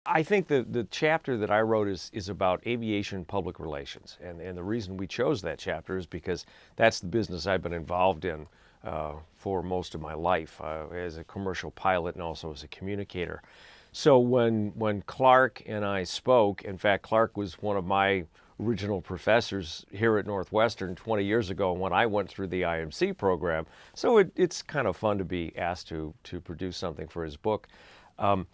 I think the chapter that I wrote is about aviation public relations. And the reason we chose that chapter is because that's the business I've been involved in for most of my life as a commercial pilot and also as a communicator. So when Clark and I spoke, in fact, Clark was one of my original professors here at Northwestern 20 years ago when I went through the IMC program. So it's kind of fun to be asked to produce something for his book. Um,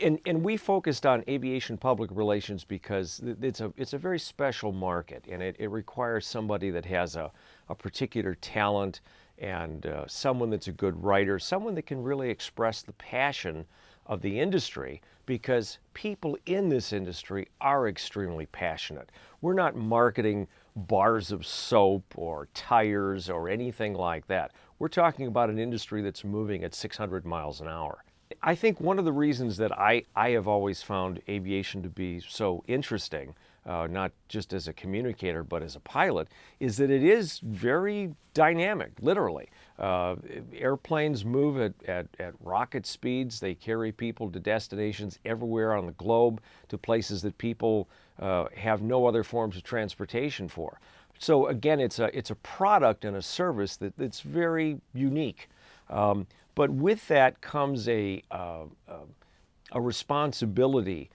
and we focused on aviation public relations because it's a very special market, and it requires somebody that has a particular talent and someone that's a good writer, someone that can really express the passion of the industry, because people in this industry are extremely passionate. We're not marketing bars of soap or tires or anything like that. We're talking about an industry that's moving at 600 miles an hour. I think one of the reasons that I have always found aviation to be so interesting, not just as a communicator but as a pilot, is that it is very dynamic, literally. Airplanes move at rocket speeds. They carry people to destinations everywhere on the globe, to places that people have no other forms of transportation for. So again, it's a product and a service that's very unique. But with that comes a responsibility,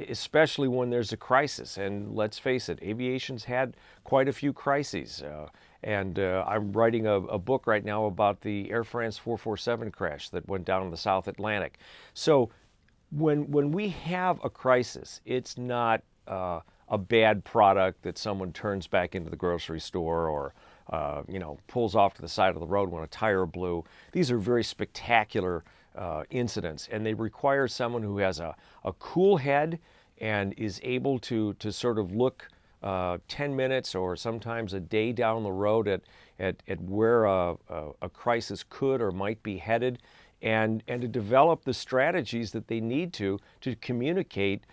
especially when there's a crisis. And let's face it, aviation's had quite a few crises. And I'm writing a book right now about the Air France 447 crash that went down in the South Atlantic. So when we have a crisis, it's not a bad product that someone turns back into the grocery store or pulls off to the side of the road when a tire blew. These are very spectacular incidents, and they require someone who has a cool head and is able to sort of look 10 minutes or sometimes a day down the road at where a crisis could or might be headed, and to develop the strategies that they need to communicate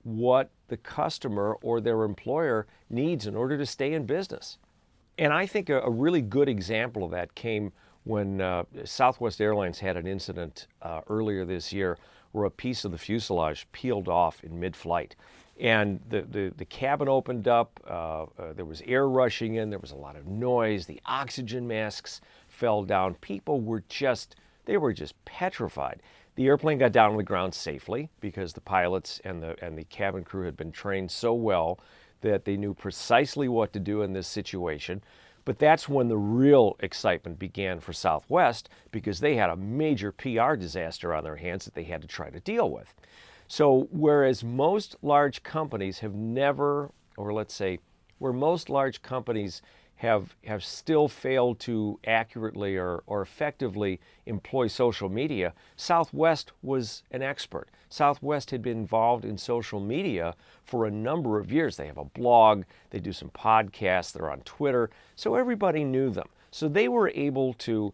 what the customer or their employer needs in order to stay in business. And I think a really good example of that came when Southwest Airlines had an incident earlier this year where a piece of the fuselage peeled off in mid-flight. And the cabin opened up, there was air rushing in, there was a lot of noise, the oxygen masks fell down. People were just petrified. The airplane got down on the ground safely because the pilots and the cabin crew had been trained so well that they knew precisely what to do in this situation. But that's when the real excitement began for Southwest, because they had a major PR disaster on their hands that they had to try to deal with. So whereas most large companies have never, or let's say, where most large companies have still failed to accurately or effectively employ social media, Southwest was an expert. Southwest had been involved in social media for a number of years. They have a blog, they do some podcasts, they're on Twitter, so everybody knew them. So they were able to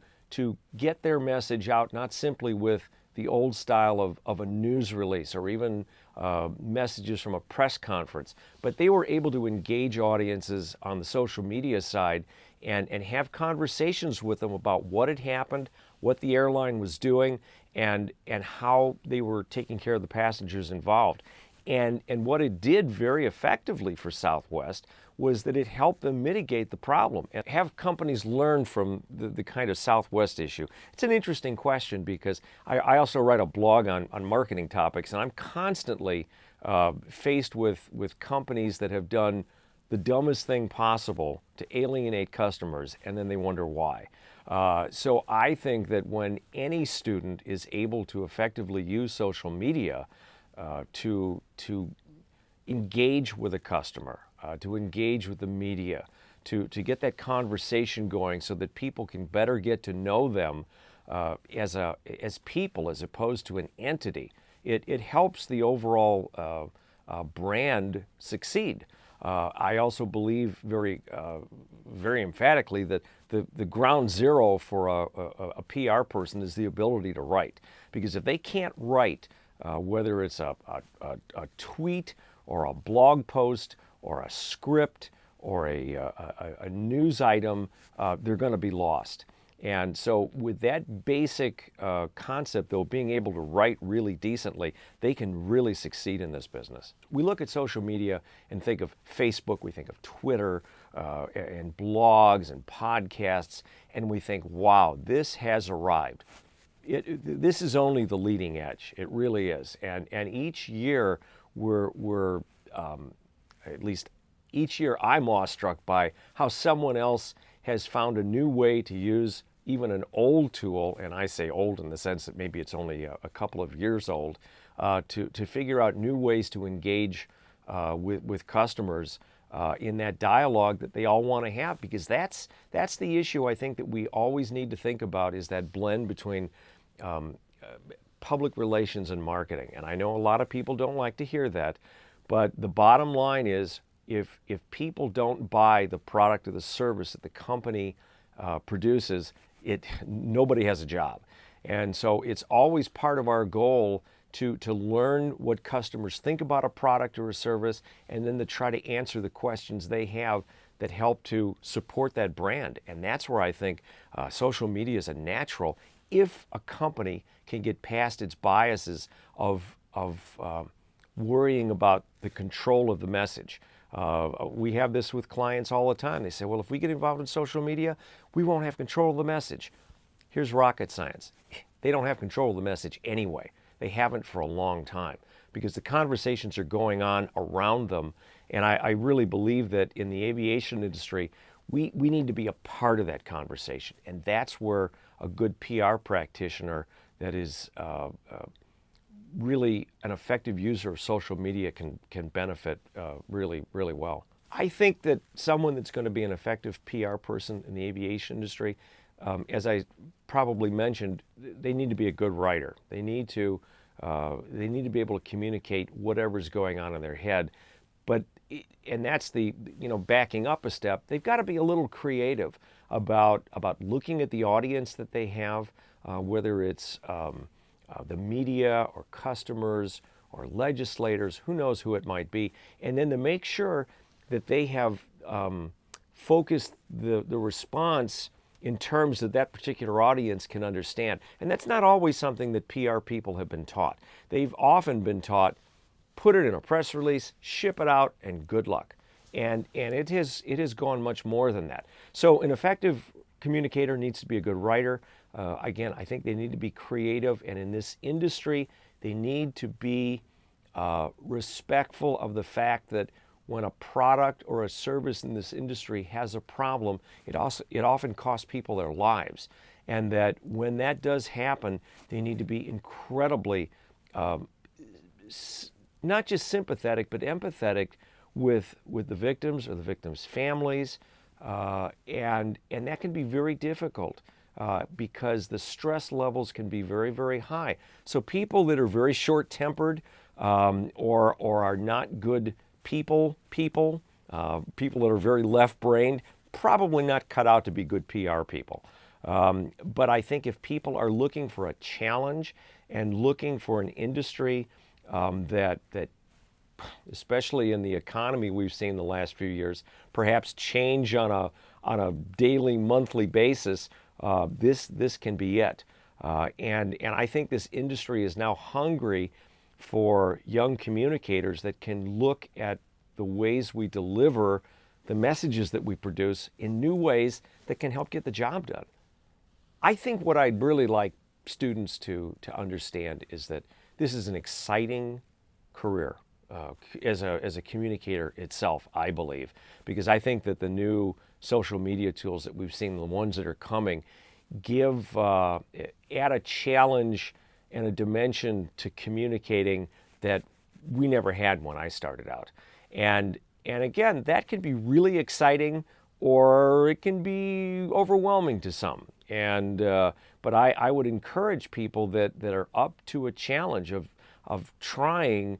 get their message out, not simply with the old style of a news release or even messages from a press conference, but they were able to engage audiences on the social media side and have conversations with them about what had happened, what the airline was doing, and how they were taking care of the passengers involved. And what it did very effectively for Southwest was that it helped them mitigate the problem and have companies learn from the kind of Southwest issue. It's an interesting question because I also write a blog on marketing topics, and I'm constantly faced with companies that have done the dumbest thing possible to alienate customers, and then they wonder why. So I think that when any student is able to effectively use social media to engage with a customer, to engage with the media, to get that conversation going so that people can better get to know them as people as opposed to an entity, it helps the overall brand succeed. I also believe very emphatically that the ground zero for a PR person is the ability to write. Because if they can't write, whether it's a tweet or a blog post or a script or a news item, they're going to be lost. And so with that basic concept, though, being able to write really decently, they can really succeed in this business. We look at social media and think of Facebook, we think of Twitter, and blogs and podcasts, and we think, wow, this has arrived. This is only the leading edge. It really is. And each year we're at least each year I'm awestruck by how someone else has found a new way to use even an old tool, and I say old in the sense that maybe it's only a couple of years old, to figure out new ways to engage with customers in that dialogue that they all want to have, because that's the issue I think that we always need to think about, is that blend between public relations and marketing. And I know a lot of people don't like to hear that, but the bottom line is, if people don't buy the product or the service that the company produces, nobody has a job. And so it's always part of our goal to learn what customers think about a product or a service, and then to try to answer the questions they have that help to support that brand. And that's where I think social media is a natural, if a company can get past its biases of worrying about the control of the message. We have this with clients all the time. They say, well, if we get involved in social media, we won't have control of the message. Here's rocket science. They don't have control of the message anyway. They haven't for a long time, because the conversations are going on around them. And I really believe that in the aviation industry, we need to be a part of that conversation. And that's where a good PR practitioner that is really an effective user of social media can benefit really, really well. I think that someone that's going to be an effective PR person in the aviation industry, as I probably mentioned, they need to be a good writer. They need to be able to communicate whatever's going on in their head. And that's backing up a step, they've got to be a little creative about looking at the audience that they have, whether it's the media or customers or legislators, who knows who it might be, and then to make sure that they have focused the response in terms that particular audience can understand. And that's not always something that PR people have been taught. They've often been taught, put it in a press release, ship it out, and good luck. And it has gone much more than that. So an effective communicator needs to be a good writer. Again, I think they need to be creative, and in this industry, they need to be respectful of the fact that when a product or a service in this industry has a problem, it often costs people their lives. And that when that does happen, they need to be incredibly not just sympathetic, but empathetic with the victims or the victims' families. And that can be very difficult because the stress levels can be very, very high. So people that are very short-tempered or are not good people that are very left-brained, probably not cut out to be good PR people. But I think if people are looking for a challenge and looking for an industry that especially in the economy we've seen the last few years, perhaps change on a daily, monthly basis, this can be it. And I think this industry is now hungry for young communicators that can look at the ways we deliver the messages that we produce in new ways that can help get the job done. I think what I'd really like students to understand is that this is an exciting career as a communicator itself, I believe, because I think that the new social media tools that we've seen, the ones that are coming, add a challenge and a dimension to communicating that we never had when I started out. And again, that can be really exciting, or it can be overwhelming to some. But I would encourage people that are up to a challenge of trying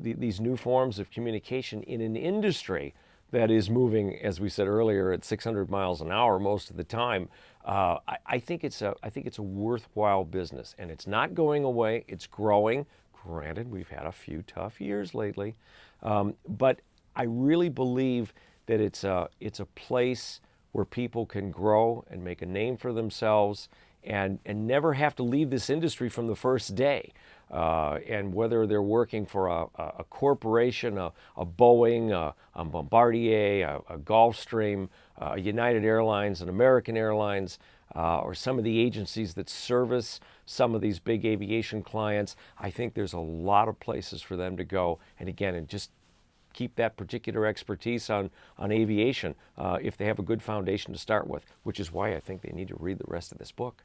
these new forms of communication in an industry that is moving, as we said earlier, at 600 miles an hour most of the time. I think it's a worthwhile business, and it's not going away. It's growing. Granted, we've had a few tough years lately, but I really believe that it's a place where people can grow and make a name for themselves and never have to leave this industry from the first day. And whether they're working for a corporation, a Boeing, a Bombardier, a Gulfstream, a United Airlines, an American Airlines, or some of the agencies that service some of these big aviation clients, I think there's a lot of places for them to go. And again, and just keep that particular expertise on aviation if they have a good foundation to start with, which is why I think they need to read the rest of this book.